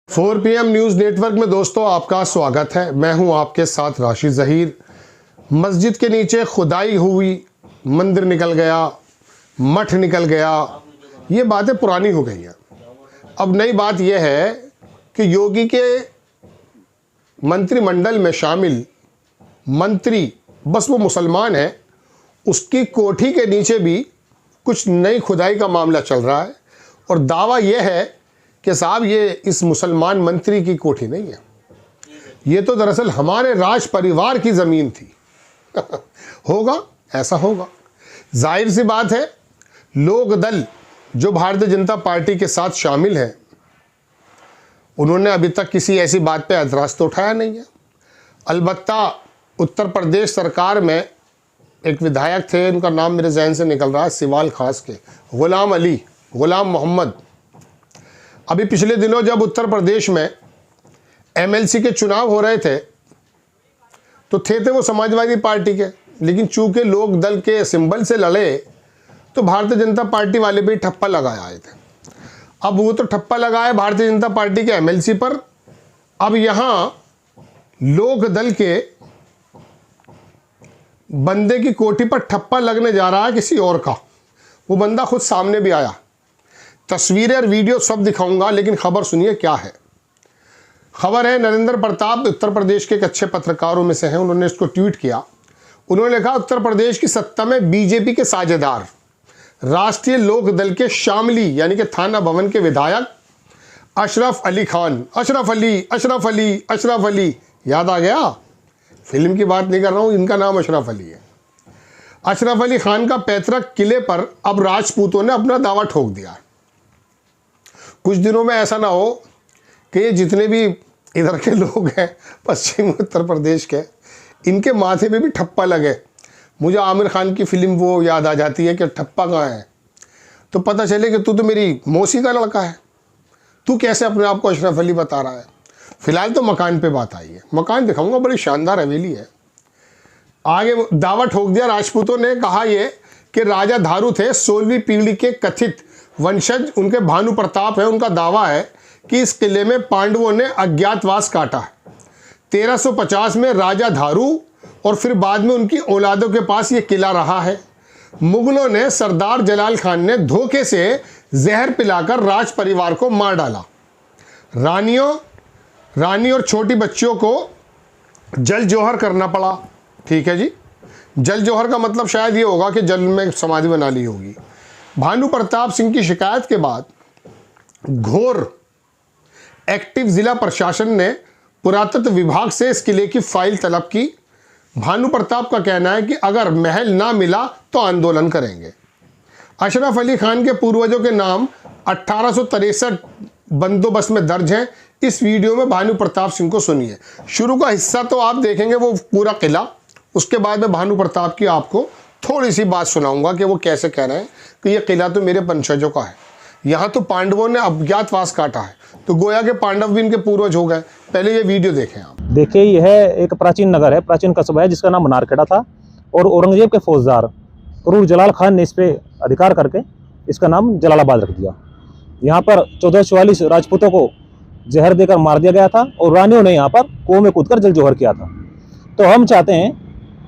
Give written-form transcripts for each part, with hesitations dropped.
4PM news network में दोस्तों आपका स्वागत है। मैं हूं आपके साथ राशिद ज़हीर। मस्जिद के नीचे खुदाई हुई, मंदिर निकल गया, मठ निकल गया, ये बातें पुरानी हो गई हैं। अब नई बात यह है कि योगी के मंत्रिमंडल में शामिल मंत्री, बस वो मुसलमान है, उसकी कोठी के नीचे भी कुछ नई खुदाई का मामला चल रहा है। और दावा यह है कि साहब ये इस मुसलमान मंत्री की कोठी नहीं है, ये तो दरअसल हमारे राज परिवार की ज़मीन थी। होगा, ऐसा होगा। जाहिर सी बात है, लोक दल जो भारतीय जनता पार्टी के साथ शामिल है, उन्होंने अभी तक किसी ऐसी बात पे एतराज़ तो उठाया नहीं है। अलबत्ता उत्तर प्रदेश सरकार में एक विधायक थे, उनका नाम मेरे जहन से निकल रहा है, सिवाल खास के गुलाम मोहम्मद। अभी पिछले दिनों जब उत्तर प्रदेश में MLC के चुनाव हो रहे थे तो थे वो समाजवादी पार्टी के, लेकिन चूंकि लोक दल के सिंबल से लड़े तो भारतीय जनता पार्टी वाले भी ठप्पा लगाए आए थे। अब वो तो ठप्पा लगाए भारतीय जनता पार्टी के MLC पर, अब यहाँ लोक दल के बंदे की कोठी पर ठप्पा लगने जा रहा है किसी और का। वो बंदा खुद सामने भी आया, तस्वीरें और वीडियो सब दिखाऊंगा, लेकिन खबर सुनिए क्या है। खबर है नरेंद्र प्रताप उत्तर प्रदेश के एक अच्छे पत्रकारों में से हैं, उन्होंने इसको ट्वीट किया। उन्होंने लिखा, उत्तर प्रदेश की सत्ता में बीजेपी के साझेदार राष्ट्रीय लोक दल के शामली यानी कि थाना भवन के विधायक अशरफ अली खान, अशरफ अली याद आ गया? फिल्म की बात नहीं कर रहा हूँ, इनका नाम अशरफ अली है। अशरफ अली खान का पैतृक किले पर अब राजपूतों ने अपना दावा ठोक दिया। कुछ दिनों में ऐसा ना हो कि ये जितने भी इधर के लोग हैं पश्चिम उत्तर प्रदेश के, इनके माथे में भी ठप्पा लगे। मुझे आमिर खान की फिल्म वो याद आ जाती है कि ठप्पा कहाँ है, तो पता चले कि तू तो मेरी मौसी का लड़का है, तू कैसे अपने आप को अशरफ अली बता रहा है। फिलहाल तो मकान पे बात आई है, मकान दिखाऊंगा, बड़ी शानदार हवेली है। आगे दावा ठोक दिया राजपूतों ने, कहा ये कि राजा धारू थे 16वीं पीढ़ी के कथित वंशज, उनके भानु प्रताप है। उनका दावा है कि इस किले में पांडवों ने अज्ञातवास काटा है। 1350 में राजा धारू और फिर बाद में उनकी औलादों के पास ये किला रहा है। मुगलों ने सरदार जलाल खान ने धोखे से जहर पिलाकर राज परिवार को मार डाला। रानी और छोटी बच्चियों को जल जोहर करना पड़ा। ठीक है जी, जल जोहर का मतलब शायद ये होगा कि जल में समाधि बना ली होगी। भानु प्रताप सिंह की शिकायत के बाद घोर एक्टिव जिला प्रशासन ने पुरातत्व विभाग से इस किले की फाइल तलब की। भानु प्रताप का कहना है कि अगर महल ना मिला तो आंदोलन करेंगे। अशरफ अली खान के पूर्वजों के नाम 1863 बंदोबस्त में दर्ज हैं। इस वीडियो में भानु प्रताप सिंह को सुनिए। शुरू का हिस्सा तो आप देखेंगे वो पूरा किला, उसके बाद में भानु प्रताप की आपको थोड़ी सी बात सुनाऊंगा कि वो कैसे कह रहे हैं कि ये किला तो मेरे वंशजों का है। यहाँ तो पांडवों ने अज्ञातवास काटा है, तो गोया के पांडव भी इनके पूर्वज हो गए। पहले ये वीडियो देखें आप। देखिए, यह एक प्राचीन नगर है, प्राचीन कस्बा है जिसका नाम मनारखेड़ा था, और औरंगजेब के फौजदार क्रूर जलाल खान ने इस पे अधिकार करके इसका नाम जलालाबाद रख दिया। यहाँ पर 1444 राजपूतों को जहर देकर मार दिया गया था और रानियों ने यहाँ पर कुओं में कूदकर जल जोहर किया था। तो हम चाहते हैं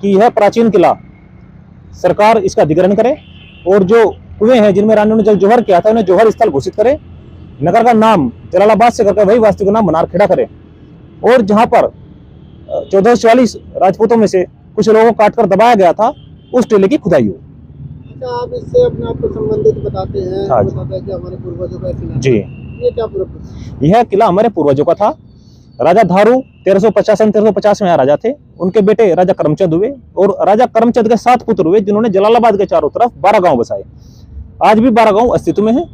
कि यह प्राचीन किला सरकार इसका अधिग्रहण करे और जो कुएं हैं जिनमें रानियों ने जल जोहर किया था उन्हें जोहर स्थल घोषित करे। नगर का नाम जलालाबाद से करके वही वास्तविक नाम मनारखेड़ा करे, और जहां पर 1444 राजपूतों में से कुछ लोगों को काटकर दबाया गया था उस टीले की खुदाई हो। अच्छा, आप इससे अपने आप को संबंधित बताते हैं। हाँ बताते हैं कि हमारे पूर्वजों का किला जी, ये क्या पूरा? यह किला हमारे पूर्वजों का था। राजा धारू 1350 में यहाँ राजा थे, उनके बेटे राजा करमचंद हुए और राजा करमचंद के 7 पुत्र हुए जिन्होंने जलालाबाद के चारों तरफ 12 गांव बसाए। आज भी 12 गांव अस्तित्व में हैं।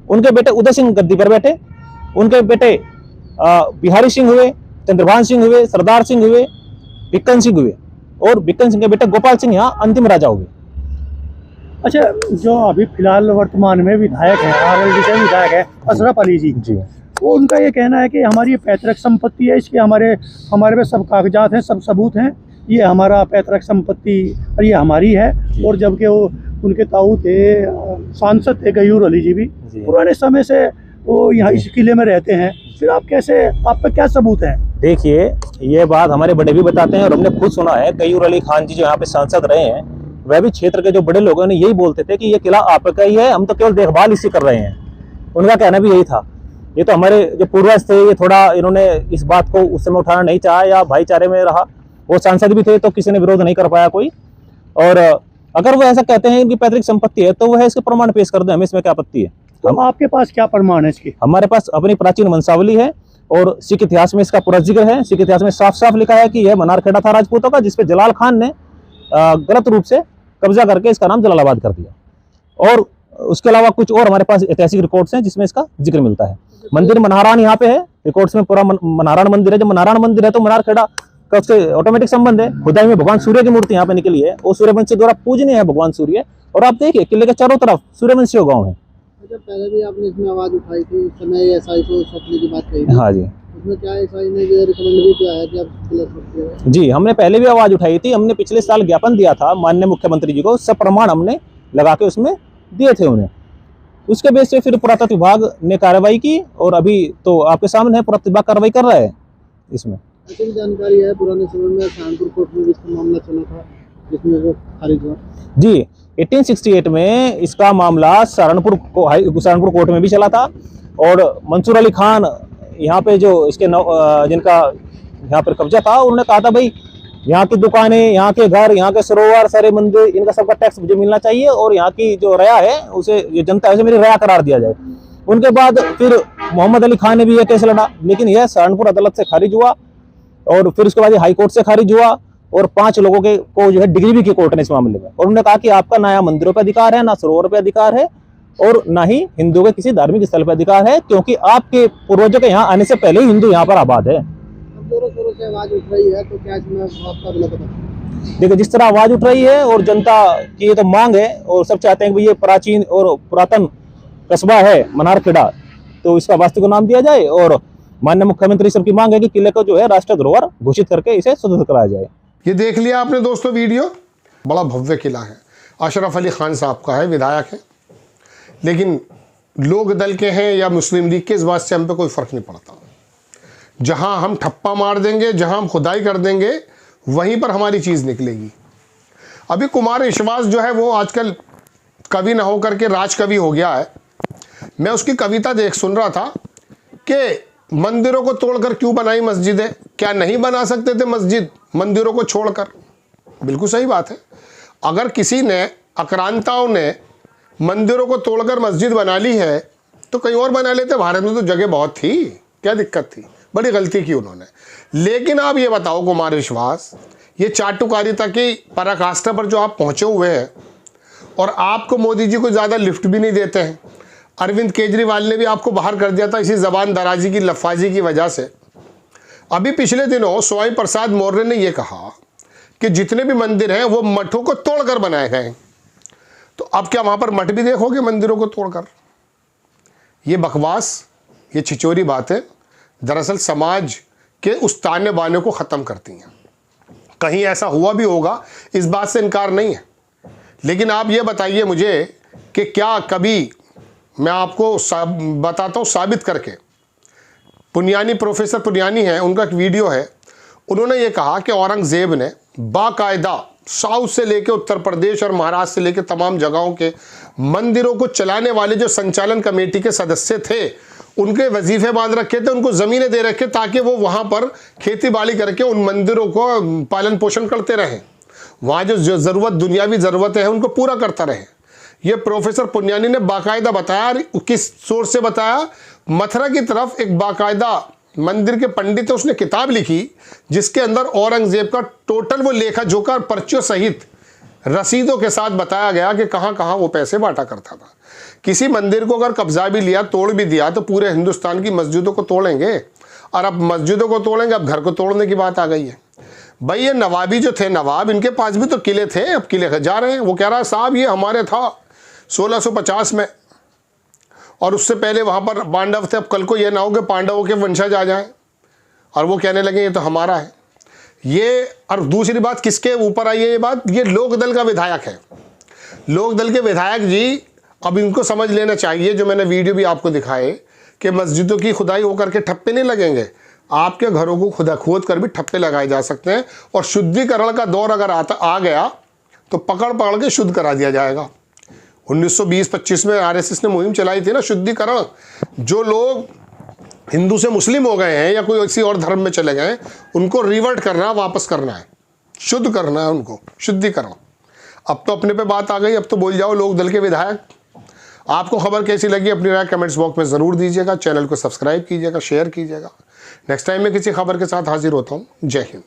उनके बेटे उदय सिंह गद्दी पर बैठे, उनके बेटे बिहारी सिंह हुए, चंद्रभान सिंह हुए, सरदार सिंह हुए, बिक्कन सिंह हुए, और बिक्कन सिंह के बेटे गोपाल सिंह यहाँ अंतिम राजा हुए। अच्छा, जो अभी फिलहाल वर्तमान में विधायक है, RLD के विधायक है अशरफ अली जी, वो उनका ये कहना है कि हमारी ये पैतृक संपत्ति है, इसके हमारे पे सब कागजात हैं, सब सबूत हैं, ये हमारा पैतृक संपत्ति और ये हमारी है। और जबकि वो उनके ताऊ थे, सांसद थे गयूर अली जी भी, पुराने समय से वो यहाँ इस किले में रहते हैं, फिर आप कैसे, आप पे क्या सबूत है? देखिए, ये बात हमारे बड़े भी बताते हैं और हमने खुद सुना है। गयूर अली खान जी जो यहाँ पे सांसद रहे हैं, वह भी क्षेत्र के जो बड़े लोगों ने यही बोलते थे कि ये किला आपका ही है, हम तो केवल देखभाल इसी कर रहे हैं। उनका कहना भी यही था। ये तो हमारे जो पूर्वज थे, ये थोड़ा इन्होंने इस बात को उस समय उठाना नहीं चाहा या भाईचारे में रहा। वो सांसद भी थे तो किसी ने विरोध नहीं कर पाया कोई। और अगर वो ऐसा कहते हैं इनकी पैतृक संपत्ति है तो वह इसके प्रमाण पेश कर दें, हमें इसमें क्या आपत्ति है। तो आपके पास क्या प्रमाण है इसके? हमारे पास अपनी प्राचीन वंशावली है और सिख इतिहास में इसका पूरा जिक्र है। सिख इतिहास में साफ साफ लिखा है कि यह मनारखेड़ा था राजपूतों का, जिसपे जलाल खान ने गलत रूप से कब्जा करके इसका नाम जलालाबाद कर दिया। और उसके अलावा कुछ और हमारे पास ऐतिहासिक रिकॉर्ड्स हैं जिसमें इसका जिक्र मिलता है। मंदिर मन्हारान यहाँ पे है, रिकॉर्ड्स में पूरा मन्हारान मंदिर है। जब मन्हारान मंदिर है तो मनारखेड़ा का उससे ऑटोमेटिक संबंध है। खुदाई में भगवान सूर्य की मूर्ति यहाँ पे निकली है और सूर्यवंशी द्वारा पूजनीय है भगवान सूर्य। और आप देखिए किले के चारों तरफ सूर्यवंशी गाँव है। जब पहले भी आपने इसमें आवाज उठाई थी, उस समय एसआई को सौंपने की बात कही थी। हाँ जी, उसमें क्या एसआई ने ये रिकमेंड भी किया है कि आप किला सौंपते हो? जी, हमने पहले भी आवाज उठाई थी। हमने पिछले साल ज्ञापन दिया था माननीय मुख्यमंत्री जी को, सब प्रमाण हमने लगा के उसमें दिए थे उन्हें। उसके बेस पे फिर पुरातत्व विभाग ने कार्रवाई की और अभी तो आपके सामने है, पुरातत्व विभाग कार्रवाई कर रहा है इसमें। ऐसी भी जानकारी है पुराने समय में सहारनपुर कोर्ट में भी इसका मामला चला था जिसमें वो खारिज हुआ। जी, 1868 में इसका मामला सहारनपुर कोर्ट में भी चला था। और मंसूर अली खान यहाँ पे जो इसके जिनका यहाँ पर कब्जा था, उन्होंने कहा था भाई यहाँ की दुकानें, यहाँ के घर, यहाँ के सरोवर, सारे मंदिर, इनका सबका टैक्स मुझे मिलना चाहिए और यहाँ की जो रया है उसे, ये जनता है उसे मेरी रया करार दिया जाए। उनके बाद फिर मोहम्मद अली खान ने भी यह केस लड़ा, लेकिन यह सहारनपुर अदालत से खारिज हुआ। और फिर उसके बाद ये हाई कोर्ट से खारिज हुआ और 5 लोगों के को जो है डिग्री भी की कोर्ट ने इस मामले में। और उन्होंने कहा कि आपका ना यहाँ मंदिरों पर अधिकार है, ना सरोवर पर अधिकार है और ना ही हिंदुओं के किसी धार्मिक स्थल पर अधिकार है, क्योंकि आपके पूर्वजों के यहाँ आने से पहले ही हिंदू यहाँ पर आबाद है। अब जोरों शोरों से आवाज उठ रही है तो क्या इसमें आपका गलत है? देखिए, जिस तरह आवाज उठ रही है और जनता की ये तो मांग है और सब चाहते हैं कि ये प्राचीन और पुरातन कस्बा है मनारखेड़ा, तो इसका वास्तविक नाम दिया जाए। और माननीय मुख्यमंत्री सबकी मांग है कि किले को जो है राष्ट्रीय धरोहर घोषित करके इसे सुदृढ़ कराया जाए। ये देख लिया आपने दोस्तों वीडियो, बड़ा भव्य किला है। अशरफ अली खान साहब का है, विधायक है, लेकिन लोक दल के हैं या मुस्लिम लीग के, इस बात से हम पे कोई फ़र्क नहीं पड़ता। जहां हम ठप्पा मार देंगे, जहां हम खुदाई कर देंगे, वहीं पर हमारी चीज़ निकलेगी। अभी कुमार विश्वास जो है वो आजकल कवि न होकर के राज कवि हो गया है। मैं उसकी कविता सुन रहा था कि मंदिरों को तोड़कर क्यों बनाई मस्जिदें, क्या नहीं बना सकते थे मस्जिद मंदिरों को छोड़कर? बिल्कुल सही बात है। अगर किसी ने, आक्रांताओं ने मंदिरों को तोड़कर मस्जिद बना ली है तो कहीं और बना लेते। भारत में तो जगह बहुत थी, क्या दिक्कत थी? बड़ी गलती की उन्होंने। लेकिन आप ये बताओ कुमार विश्वास, ये चाटुकारिता की पराकाष्ठा पर जो आप पहुँचे हुए हैं और आपको मोदी जी को ज़्यादा लिफ्ट भी नहीं देते हैं। अरविंद केजरीवाल ने भी आपको बाहर कर दिया था इसी ज़बान दराजी की, लफाजी की वजह से। अभी पिछले दिनों स्वामी प्रसाद मौर्य ने यह कहा कि जितने भी मंदिर हैं वो मठों को तोड़कर बनाए गए। तो अब क्या वहाँ पर मठ भी देखोगे मंदिरों को तोड़कर? ये बकवास, ये छिचोरी बातें दरअसल समाज के उस ताने बाने को ख़त्म करती हैं। कहीं ऐसा हुआ भी होगा, इस बात से इनकार नहीं है। लेकिन आप ये बताइए मुझे कि क्या कभी, मैं आपको बताता हूँ साबित करके, पुनियानी, प्रोफेसर पुनियानी है, उनका एक वीडियो है। उन्होंने ये कहा कि औरंगज़ेब ने बाकायदा साउथ से लेकर उत्तर प्रदेश और महाराष्ट्र से लेकर तमाम जगहों के मंदिरों को चलाने वाले जो संचालन कमेटी के सदस्य थे, उनके वजीफे बांध रखे थे, उनको ज़मीनें दे रखे ताकि वो वहाँ पर खेती बाड़ी करके उन मंदिरों को पालन पोषण करते रहें। वहाँ जो ज़रूरत, दुनियावी ज़रूरतें हैं, उनको पूरा करता रहे। ये प्रोफेसर पुनियानी ने बाकायदा बताया। किस सोर्स से बताया? मथुरा की तरफ एक बाकायदा मंदिर के पंडित है, उसने किताब लिखी जिसके अंदर औरंगज़ेब का टोटल वो लेखा जोखा पर्चियों सहित रसीदों के साथ बताया गया कि कहाँ कहाँ वो पैसे बांटा करता था। किसी मंदिर को अगर कब्जा भी लिया, तोड़ भी दिया, तो पूरे हिंदुस्तान की मस्जिदों को तोड़ेंगे। और अब मस्जिदों को तोड़ेंगे, अब घर को तोड़ने की बात आ गई है। भाई ये नवाबी जो थे, नवाब, इनके पास भी तो किले थे, अब किले जा रहे हैं। वो कह रहा है साहब ये हमारे था 1650 में, और उससे पहले वहाँ पर पांडव थे। अब कल को ये ना हो कि पांडवों के वंशज आ जाएं और वो कहने लगे ये तो हमारा है। ये, और दूसरी बात किसके ऊपर आई है ये बात? ये लोकदल का विधायक है। लोकदल के विधायक जी, अब इनको समझ लेना चाहिए, जो मैंने वीडियो भी आपको दिखाए, कि मस्जिदों की खुदाई होकर के ठप्पे नहीं लगेंगे, आपके घरों को खुदा खोद कर भी ठप्पे लगाए जा सकते हैं। और शुद्धिकरण का दौर अगर आ गया तो पकड़ पकड़ के शुद्ध करा दिया जाएगा। 1920-25 में आरएसएस ने मुहिम चलाई थी ना शुद्धिकरण। जो लोग हिंदू से मुस्लिम हो गए हैं या कोई किसी और धर्म में चले गए हैं, उनको रिवर्ट करना है, वापस करना है, शुद्ध करना है उनको, शुद्धिकरण। अब तो अपने पे बात आ गई, अब तो बोल जाओ लोक दल के विधायक। आपको खबर कैसी लगी अपनी राय कमेंट्स बॉक्स में ज़रूर दीजिएगा। चैनल को सब्सक्राइब कीजिएगा, शेयर कीजिएगा। नेक्स्ट टाइम मैं किसी खबर के साथ हाजिर होता हूँ। जय हिंद।